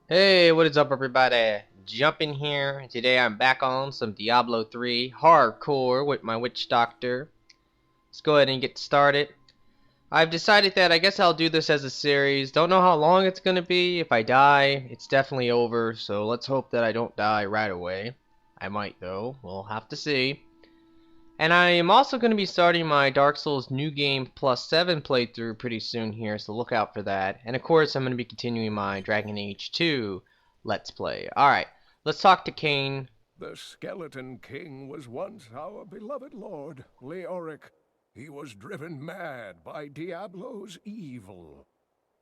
Hey, what is up everybody? Jump in here. Today I'm back on some Diablo 3 hardcore with my witch doctor. Let's go ahead and get started. I've decided that I guess I'll do this as a series. Don't know how long it's gonna be. If I die, it's definitely over, so let's hope that I don't die right away. I might though. We'll have to see. And I am also going to be starting my Dark Souls New Game Plus 7 playthrough pretty soon here, so look out for that. And of course, I'm going to be continuing my Dragon Age 2 Let's Play. Alright, let's talk to Cain. The Skeleton King was once our beloved lord, Leoric. He was driven mad by Diablo's evil.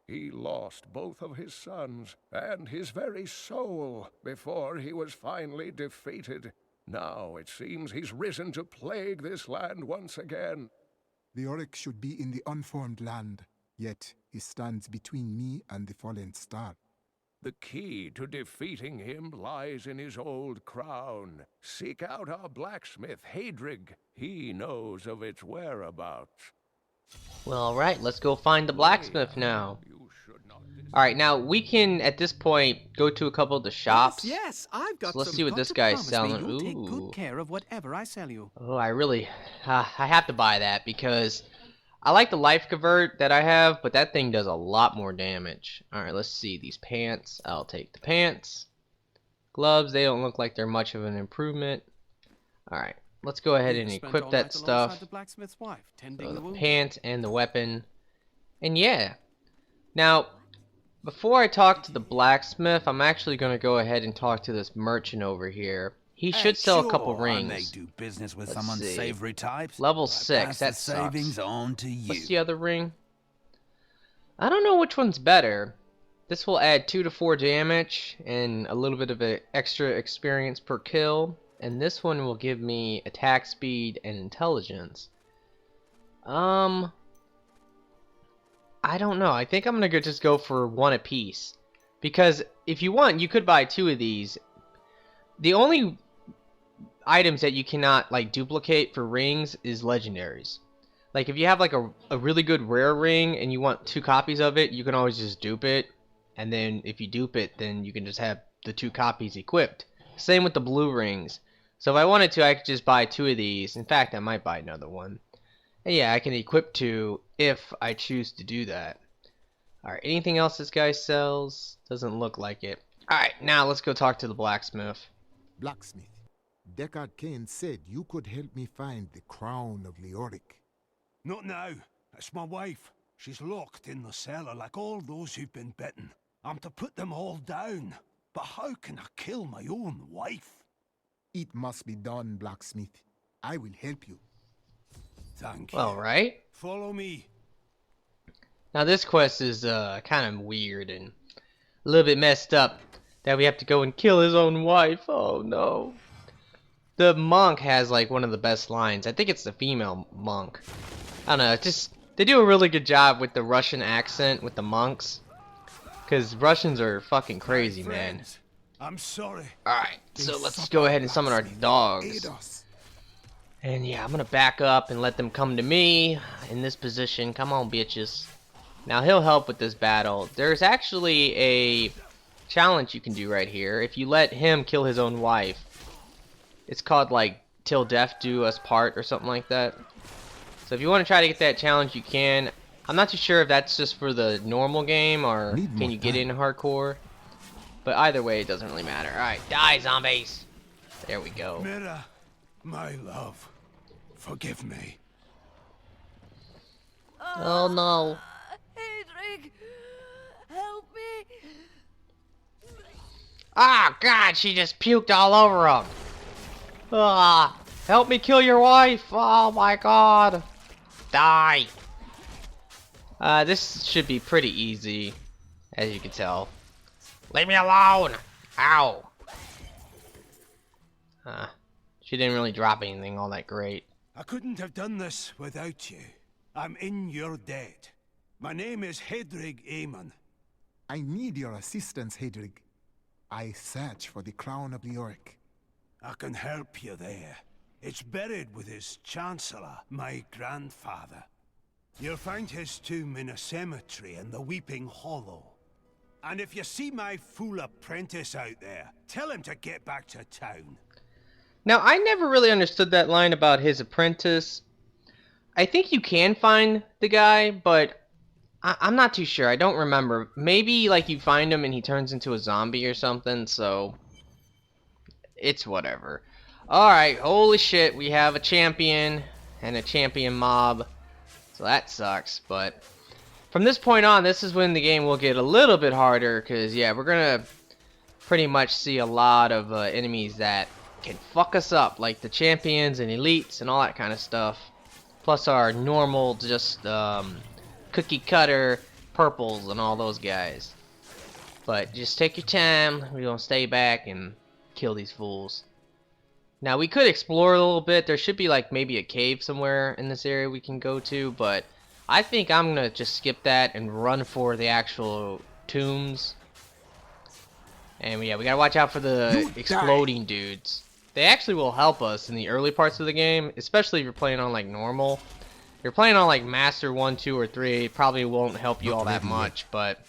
He lost both of his sons and his very soul before he was finally defeated. Now it seems he's risen to plague this land once again. The Oryx should be in the unformed land, yet he stands between me and the fallen star. The key to defeating him lies in his old crown. Seek out our blacksmith, Hadrig. He knows of its whereabouts. Well, alright, let's go find the blacksmith now. You should not Alright, now we can, at this point, go to a couple of the shops. Yes, I've got So let's some see what this guy's promise me selling. You'll take Ooh. good care of whatever I sell you. Oh, I have to buy that because I like the life convert that I have, but that thing does a lot more damage. Alright, let's see. These pants, I'll take the pants. Gloves, they don't look like they're much of an improvement. Alright, let's go ahead and Spent equip all that night stuff. alongside the blacksmith's wife, tending So the the wound. pants and the weapon. And yeah. Now, before I talk to the blacksmith, I'm actually going to go ahead and talk to this merchant over here. He should sell a couple Sure, I may rings. do business with Let's some see. unsavory types. Level but 6, pass that the savings sucks. on to you. What's the other ring? I don't know which one's better. This will add 2 to 4 damage and a little bit of a extra experience per kill. And this one will give me attack speed and intelligence. I don't know. I think I'm gonna just go for one apiece. Because if you want, you could buy 2 of these. The only items that you cannot like duplicate for rings is legendaries. Like if you have like a really good rare ring and you want 2 copies of it, you can always just dupe it, and then if you dupe it, then you can just have the 2 copies equipped. Same with the blue rings. So if I wanted to, I could just buy 2 of these. In fact, I might buy another one. And yeah, I can equip 2 if I choose to do that. Alright, anything else this guy sells? Doesn't look like it. Alright, now let's go talk to the blacksmith. Blacksmith, Deckard Cain said you could help me find the crown of Leoric. Not now. It's my wife. She's locked in the cellar like all those who've been bitten. I'm to put them all down. But how can I kill my own wife? It must be done, blacksmith. I will help you. Thank you. Alright. Follow me. Now this quest is kind of weird and a little bit messed up. That we have to go and kill his own wife. Oh no. The monk has like one of the best lines. I think it's the female monk. I don't know. It's just they do a really good job with the Russian accent with the monks. Cause Russians are fucking crazy, man. Friends, I'm sorry. Alright, so let's go ahead and summon our dogs. Aid us. And yeah, I'm gonna back up and let them come to me in this position. Come on, bitches. Now he'll help with this battle. There's actually a challenge you can do right here. If you let him kill his own wife, it's called like "Till Death Do Us Part" or something like that. So if you want to try to get that challenge, you can. I'm not too sure if that's just for the normal game or Need can more you get time. in hardcore. But either way, it doesn't really matter. All right, die zombies. There we go. Mira, my love, forgive me. Oh no. Hedrig, help me. Ah, God, she just puked all over him. Ah, help me kill your wife. Oh my God. Die. This should be pretty easy, as you can tell. Leave me alone. Ow. She didn't really drop anything all that great. I couldn't have done this without you. I'm in your debt. My name is Hedrig Aemon. I need your assistance, Hadrig. I search for the crown of Leoric. I can help you there. It's buried with his chancellor, my grandfather. You'll find his tomb in a cemetery in the Weeping Hollow. And if you see my fool apprentice out there, tell him to get back to town. Now, I never really understood that line about his apprentice. I think you can find the guy, but I'm not too sure. I don't remember. Maybe, like, you find him and he turns into a zombie or something, so it's whatever. Alright, holy shit, we have a champion and a champion mob, so that sucks, but from this point on, this is when the game will get a little bit harder, because, yeah, we're gonna pretty much see a lot of enemies that can fuck us up, like the champions and elites and all that kind of stuff, plus our normal, just, cookie cutter purples and all those guys. But just take your time, we're gonna stay back and kill these fools. Now we could explore a little bit. There should be like maybe a cave somewhere in this area we can go to, but I think I'm gonna just skip that and run for the actual tombs. And yeah, we gotta watch out for the exploding dudes. They actually will help us in the early parts of the game, especially if you're playing on like normal. If you're playing on like Master 1, 2, or 3, it probably won't help you all that much, but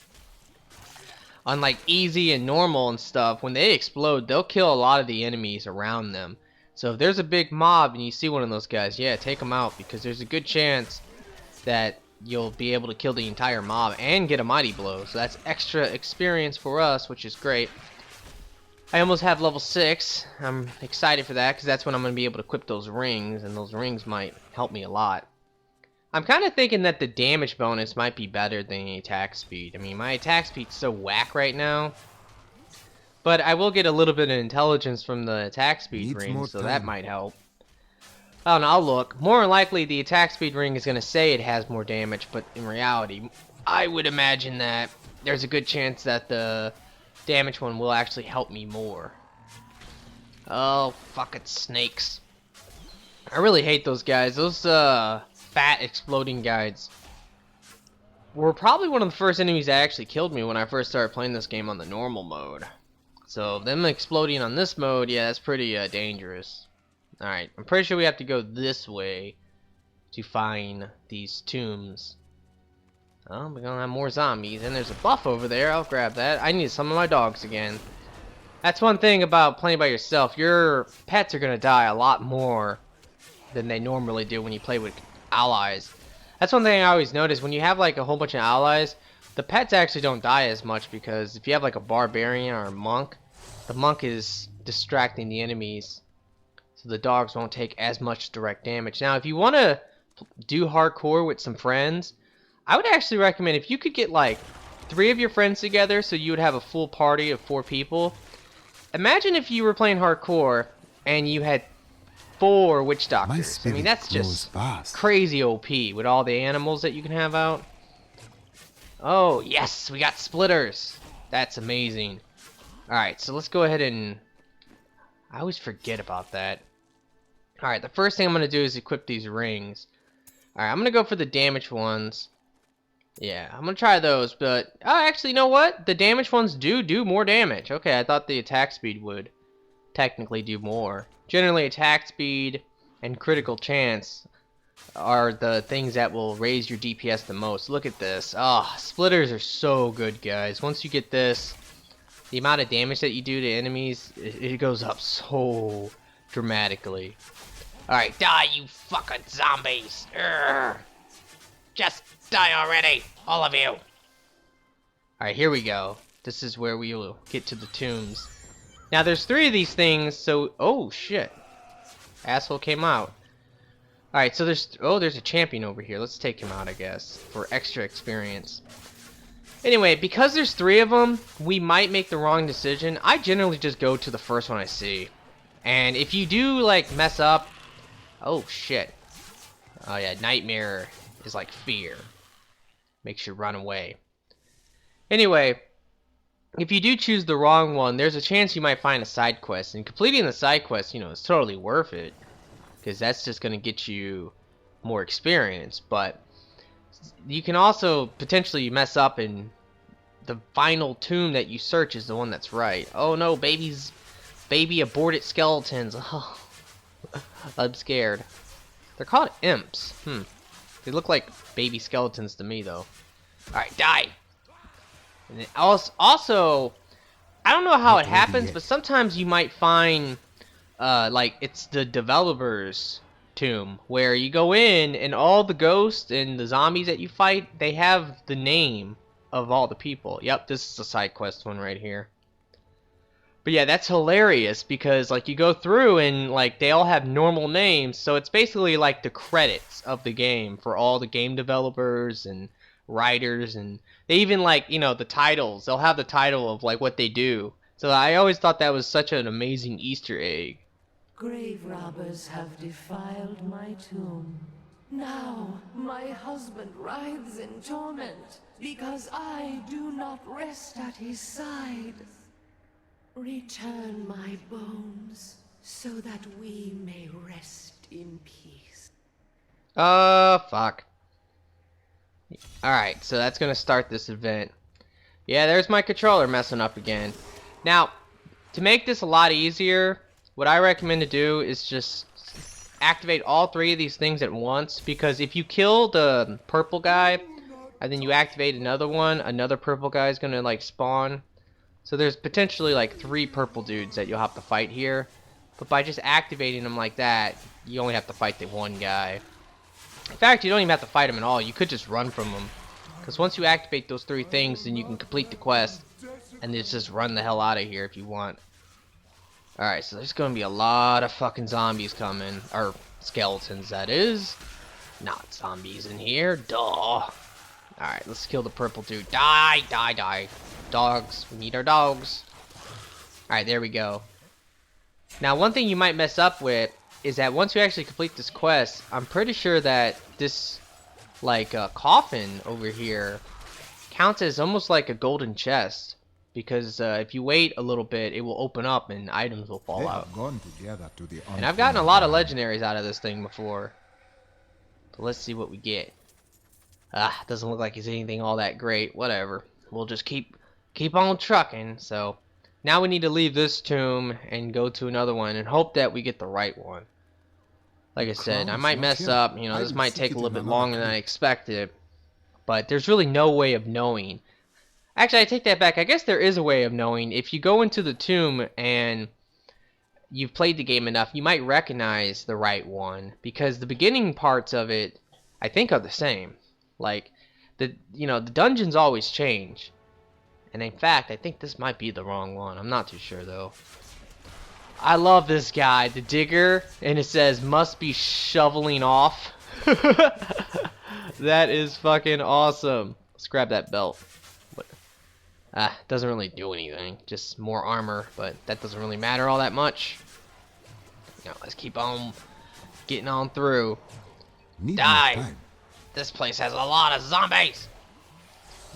on like easy and normal and stuff, when they explode, they'll kill a lot of the enemies around them. So if there's a big mob and you see one of those guys, yeah, take them out, because there's a good chance that you'll be able to kill the entire mob and get a mighty blow. So that's extra experience for us, which is great. I almost have level 6. I'm excited for that, because that's when I'm going to be able to equip those rings, and those rings might help me a lot. I'm kind of thinking that the damage bonus might be better than the attack speed. I mean, my attack speed's so whack right now. But I will get a little bit of intelligence from the attack speed ring, so that might help. I don't know, I'll look. More than likely, the attack speed ring is going to say it has more damage, but in reality, I would imagine that there's a good chance that the damage one will actually help me more. Oh, fuck it, snakes. I really hate those guys. Those, fat exploding guys were probably one of the first enemies that actually killed me when I first started playing this game on the normal mode. So them exploding on this mode, yeah, that's pretty dangerous. Alright, I'm pretty sure we have to go this way to find these tombs. Oh, we're gonna have more zombies, and there's a buff over there. I'll grab that. I need some of my dogs again. That's one thing about playing by yourself. Your pets are gonna die a lot more than they normally do when you play with allies. That's one thing I always notice. When you have like a whole bunch of allies, the pets actually don't die as much, because if you have like a barbarian or a monk, the monk is distracting the enemies, so the dogs won't take as much direct damage. Now, if you want to do hardcore with some friends, I would actually recommend if you could get like 3 of your friends together, so you would have a full party of 4 people. Imagine if you were playing hardcore and you had 4 witch doctors. I mean, that's just crazy OP with all the animals that you can have out. Oh, yes, we got splitters. That's amazing. Alright, so let's go ahead and... I always forget about that. Alright, the first thing I'm going to do is equip these rings. Alright, I'm going to go for the damage ones. Yeah, I'm going to try those, but... Oh, actually, you know what? The damage ones do more damage. Okay, I thought the attack speed would technically do more. Generally, attack speed and critical chance are the things that will raise your DPS the most. Look at this. Ah, splitters are so good, guys. Once you get this, the amount of damage that you do to enemies, it goes up so dramatically. Alright, die, you fucking zombies. Urgh. Just die already, all of you. Alright, here we go. This is where we will get to the tombs. Now, there's 3 of these things, so... Oh, shit. Asshole came out. Alright, so there's... Oh, there's a champion over here. Let's take him out, I guess, for extra experience. Anyway, because there's 3 of them, we might make the wrong decision. I generally just go to the first one I see. And if you do, like, mess up... Oh, shit. Oh, yeah, nightmare is like fear. Makes you run away. Anyway... If you do choose the wrong one, there's a chance you might find a side quest. And completing the side quest, you know, is totally worth it, because that's just going to get you more experience. But you can also potentially mess up, and the final tomb that you search is the one that's right. Oh no, baby aborted skeletons. Oh, I'm scared. They're called imps. They look like baby skeletons to me, though. Alright, die! And it also, I don't know how Not it ready happens, yet. but sometimes you might find, like, it's the developer's tomb, where you go in and all the ghosts and the zombies that you fight, they have the name of all the people. Yep, this is a side quest one right here. But yeah, that's hilarious because like you go through and like they all have normal names, so it's basically like the credits of the game for all the game developers and writers, and they even like, you know, the titles. They'll have the title of like what they do. So I always thought that was such an amazing Easter egg. Grave robbers have defiled my tomb. Now my husband writhes in torment because I do not rest at his side. Return my bones so that we may rest in peace. Fuck. Alright, so that's gonna start this event. Yeah, there's my controller messing up again. Now, to make this a lot easier, what I recommend to do is just activate all three of these things at once, because if you kill the purple guy and then you activate another one, another purple guy is gonna like spawn. So there's potentially like 3 purple dudes that you'll have to fight here, but by just activating them like that, you only have to fight the one guy. In fact, you don't even have to fight him at all. You could just run from him, because once you activate those 3 things, then you can complete the quest and just run the hell out of here if you want. Alright, so there's gonna be a lot of fucking zombies coming, or skeletons that is, not zombies in here, duh. Alright, let's kill the purple dude. Die, die, die. Dogs, we need our dogs. Alright, there we go. Now, one thing you might mess up with is that once you actually complete this quest, I'm pretty sure that this, like, coffin over here counts as almost like a golden chest. Because if you wait a little bit, it will open up and items will fall They out. have gone together to the And I've gotten a lot of unformed legendaries out of this thing before. So let's see what we get. Ah, doesn't look like it's anything all that great. Whatever. We'll just keep on trucking. So now we need to leave this tomb and go to another one and hope that we get the right one. Like I said, I crown is might not mess here. up. You know, I this will might seek take a it little in bit another longer than I crypt. expected. But there's really no way of knowing. Actually, I take that back. I guess there is a way of knowing. If you go into the tomb and you've played the game enough, you might recognize the right one, because the beginning parts of it, I think, are the same. Like the dungeons always change. And in fact, I think this might be the wrong one. I'm not too sure though. I love this guy, the digger, and it says must be shoveling off. That is fucking awesome. Let's grab that belt. Doesn't really do anything, just more armor, but that doesn't really matter all that much. Now let's keep on getting on through. Need Die. more time. This place has a lot of zombies.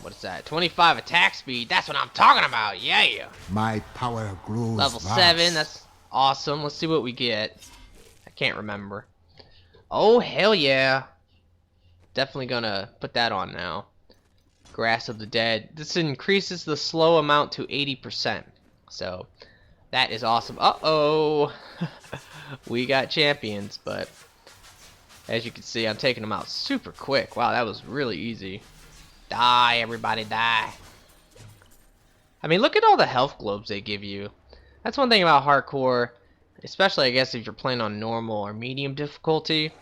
What is that? 25 attack speed. That's what I'm talking about. Yeah. My power grows Level vast. 7. That's awesome. Let's see what we get. I can't remember. Oh, hell yeah. Definitely gonna put that on now. Grass of the Dead. This increases the slow amount to 80%. So, that is awesome. Uh-oh. We got champions, but as you can see, I'm taking them out super quick. Wow, that was really easy. Die, everybody, die. I mean, look at all the health globes they give you. That's one thing about hardcore, especially, I guess, if you're playing on normal or medium difficulty.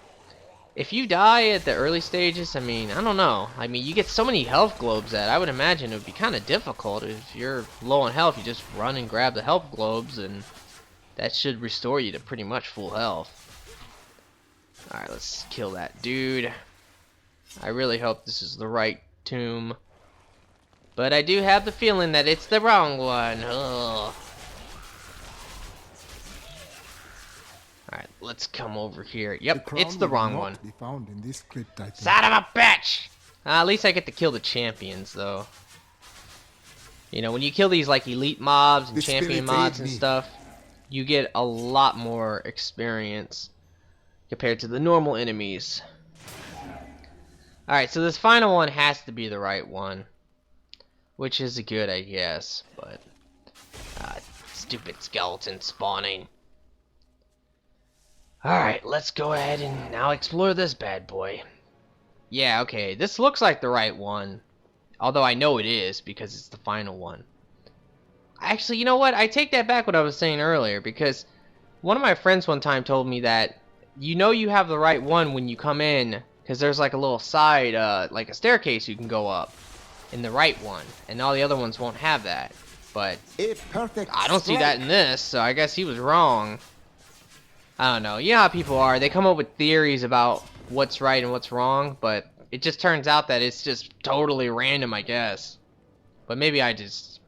If you die at the early stages, I mean, I don't know. I mean, you get so many health globes that I would imagine it would be kind of difficult. If you're low on health, you just run and grab the health globes, and that should restore you to pretty much full health. Alright, let's kill that dude. I really hope this is the right tomb. But I do have the feeling that it's the wrong one. Ugh. Alright, let's come over here. Yep, crown it's the will wrong not one. be found in this crypt, I think. Son of a bitch! At least I get to kill the champions, though. You know, when you kill these, like, elite mobs and The champion spirit mods aid and me. stuff, you get a lot more experience compared to the normal enemies. Alright, so this final one has to be the right one. Which is good, I guess, but... stupid skeleton spawning. Alright, let's go ahead and now explore this bad boy. Yeah, okay, this looks like the right one. Although I know it is because it's the final one. Actually, you know what? I take that back what I was saying earlier, because one of my friends one time told me that you know you have the right one when you come in, because there's like a little side, like a staircase you can go up in the right one, and all the other ones won't have that. But I don't see that in this, so I guess he was wrong. I don't know. You know how people are. They come up with theories about what's right and what's wrong, but it just turns out that it's just totally random, I guess. But maybe I just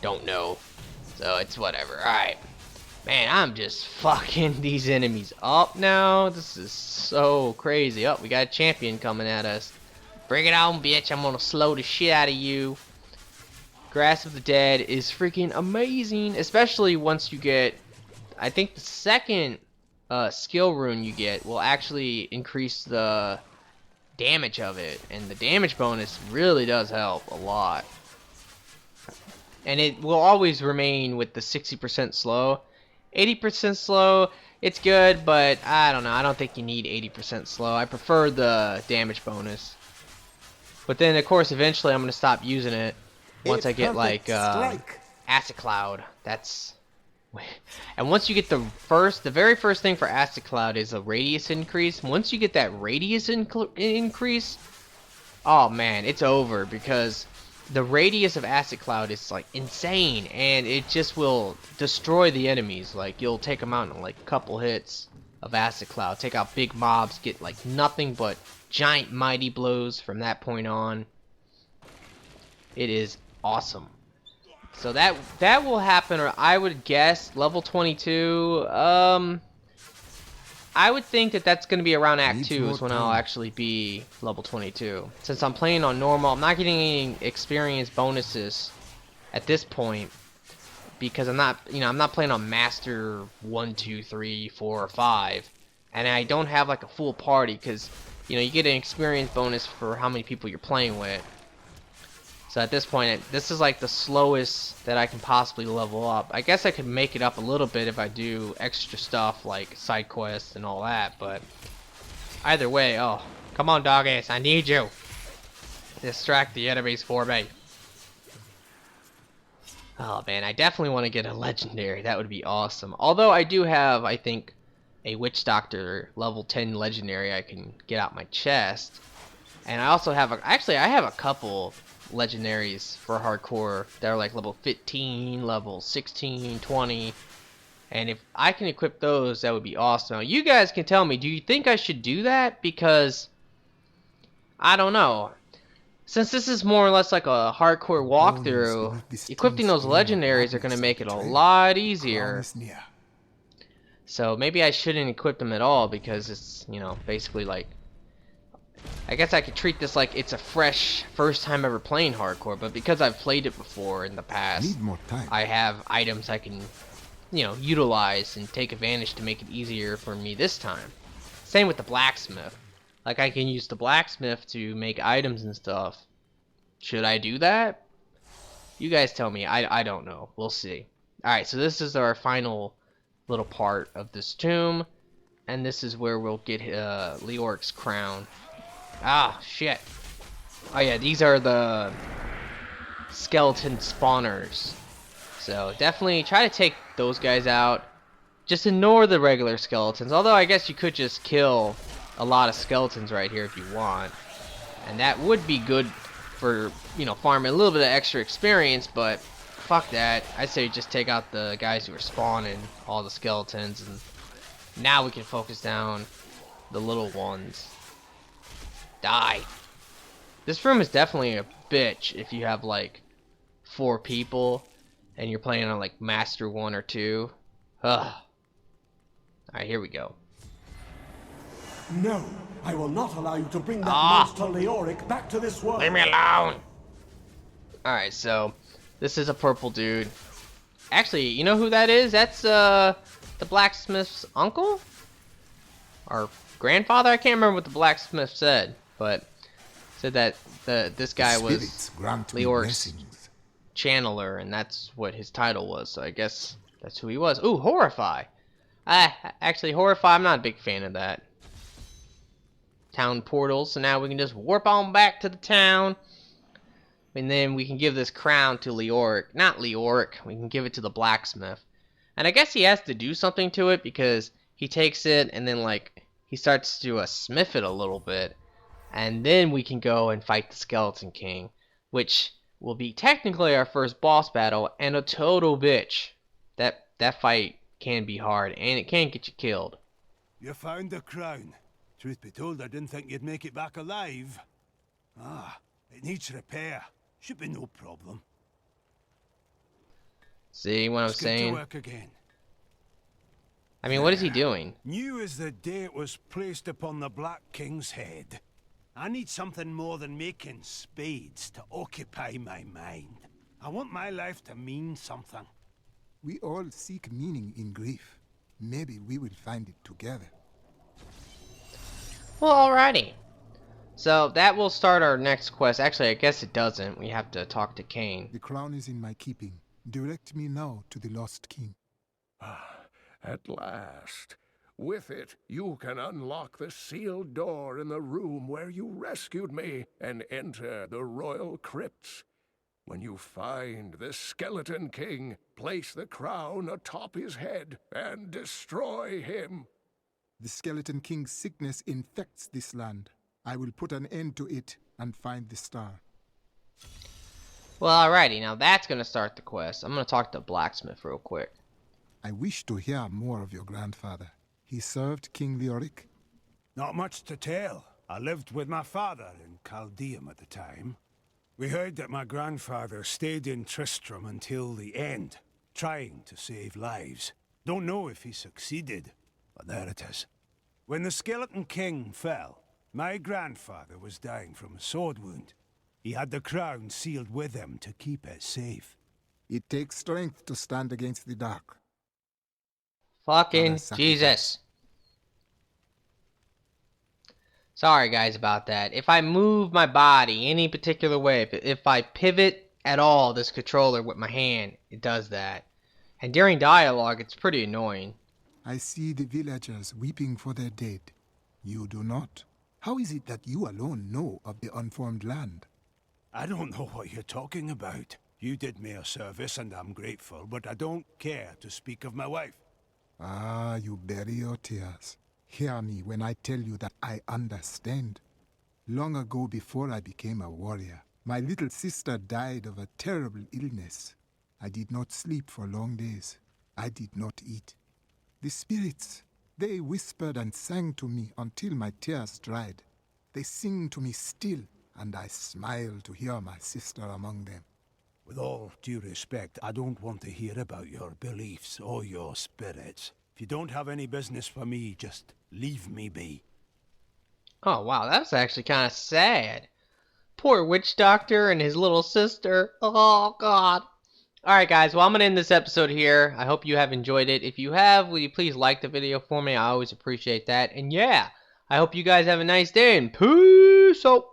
don't know. So it's whatever. Alright. Man, I'm just fucking these enemies up now. This is so crazy. Oh, we got a champion coming at us. Bring it on, bitch. I'm gonna slow the shit out of you. Grass of the Dead is freaking amazing. Especially once you get... I think the second skill rune you get will actually increase the damage of it. And the damage bonus really does help a lot. And it will always remain with the 60% slow. 80% slow, it's good, but I don't know. I don't think you need 80% slow. I prefer the damage bonus. But then, of course, eventually I'm going to stop using it once I get, like, Acid Cloud. That's... And once you get the very first thing for Acid Cloud is a radius increase. Once you get that radius increase, oh man, it's over, because the radius of Acid Cloud is like insane, and it just will destroy the enemies. Like, you'll take them out in like a couple hits of Acid Cloud, take out big mobs, get like nothing but giant mighty blows from that point on. It is awesome. So that will happen, or I would guess level 22. I would think that that's going to be around Act 2 is when I'll actually be level 22. Since I'm playing on normal, I'm not getting any experience bonuses at this point, because I'm not playing on Master 1, 2, 3, 4, or 5, and I don't have like a full party, because you get an experience bonus for how many people you're playing with. So at this point, this is like the slowest that I can possibly level up. I guess I could make it up a little bit if I do extra stuff like side quests and all that, but either way, oh, come on, doggies, I need you. Distract the enemies for me. Oh man, I definitely want to get a legendary. That would be awesome. Although I do have, I think, a Witch Doctor level 10 legendary I can get out my chest. And I also have I have a couple legendaries for hardcore that are like level 15, level 16, 20, and if I can equip those, that would be awesome. Now, you guys can tell me, do you think I should do that? Because I don't know, since this is more or less like a hardcore walkthrough, equipping those legendaries are going to make it a lot easier. So maybe I shouldn't equip them at all, because it's, basically like, I guess I could treat this like it's a fresh first time ever playing hardcore, but because I've played it before in the past, I have items I can, utilize and take advantage to make it easier for me this time. Same with the blacksmith. Like, I can use the blacksmith to make items and stuff. Should I do that? You guys tell me. I don't know. We'll see. Alright, so this is our final little part of this tomb, and this is where we'll get Leoric's crown. Ah, shit. Oh yeah, these are the skeleton spawners. So definitely try to take those guys out. Just ignore the regular skeletons. Although I guess you could just kill a lot of skeletons right here if you want. And that would be good for, farming a little bit of extra experience, but fuck that. I'd say just take out the guys who are spawning all the skeletons, and now we can focus down the little ones. Die. This room is definitely a bitch if you have like 4 people and you're playing on like Master 1 or 2. Ugh. Alright, here we go. No, I will not allow you to bring that monster Leoric back to this world. Leave me alone. Alright, so this is a purple dude. Actually, you know who that is? That's the blacksmith's uncle? Or grandfather? I can't remember what the blacksmith said, but said that this guy was Leoric's channeler, and that's what his title was. So I guess that's who he was. Ooh, Horrify. Actually, Horrify, I'm not a big fan of that. Town portals, so now we can just warp on back to the town. And then we can give this crown to Leoric. Not Leoric. We can give it to the blacksmith. And I guess he has to do something to it because he takes it and then like he starts to smith it a little bit. And then we can go and fight the Skeleton King, which will be technically our first boss battle and a total bitch. That fight can be hard and it can get you killed. You found the crown. Truth be told, I didn't think you'd make it back alive. Ah, it needs repair. Should be no problem. See what I'm Let's get saying? to work again. I mean, what is he doing? New as the day it was placed upon the Black King's head. I need something more than making spades to occupy my mind. I want my life to mean something. We all seek meaning in grief. Maybe we will find it together. Well, alrighty. So that will start our next quest. Actually, I guess it doesn't. We have to talk to Cain. The crown is in my keeping. Direct me now to the lost king. At last. With it, you can unlock the sealed door in the room where you rescued me and enter the royal crypts. When you find the Skeleton King, place the crown atop his head and destroy him. The Skeleton King's sickness infects this land. I will put an end to it and find the star. Well, alrighty. Now that's going to start the quest. I'm going to talk to the blacksmith real quick. I wish to hear more of your grandfather. He served King Leoric. Not much to tell. I lived with my father in Chaldeum at the time. We heard that my grandfather stayed in Tristram until the end, trying to save lives. Don't know if he succeeded, but there it is. When the Skeleton King fell, my grandfather was dying from a sword wound. He had the crown sealed with him to keep it safe. It takes strength to stand against the dark. Fucking Sacrifice. Jesus. Sorry guys about that. If I move my body any particular way, if I pivot at all this controller with my hand, it does that. And during dialogue, it's pretty annoying. I see the villagers weeping for their dead. You do not. How is it that you alone know of the unformed land? I don't know what you're talking about. You did me a service and I'm grateful, but I don't care to speak of my wife. Ah, you bury your tears. Hear me when I tell you that I understand. Long ago, before I became a warrior, my little sister died of a terrible illness. I did not sleep for long days. I did not eat. The spirits, they whispered and sang to me until my tears dried. They sing to me still, and I smile to hear my sister among them. With all due respect, I don't want to hear about your beliefs or your spirits. If you don't have any business for me, just leave me be. Oh wow, that's actually kind of sad. Poor witch doctor and his little sister. Oh god. Alright guys, well I'm going to end this episode here. I hope you have enjoyed it. If you have, will you please like the video for me? I always appreciate that. And yeah, I hope you guys have a nice day and peace out.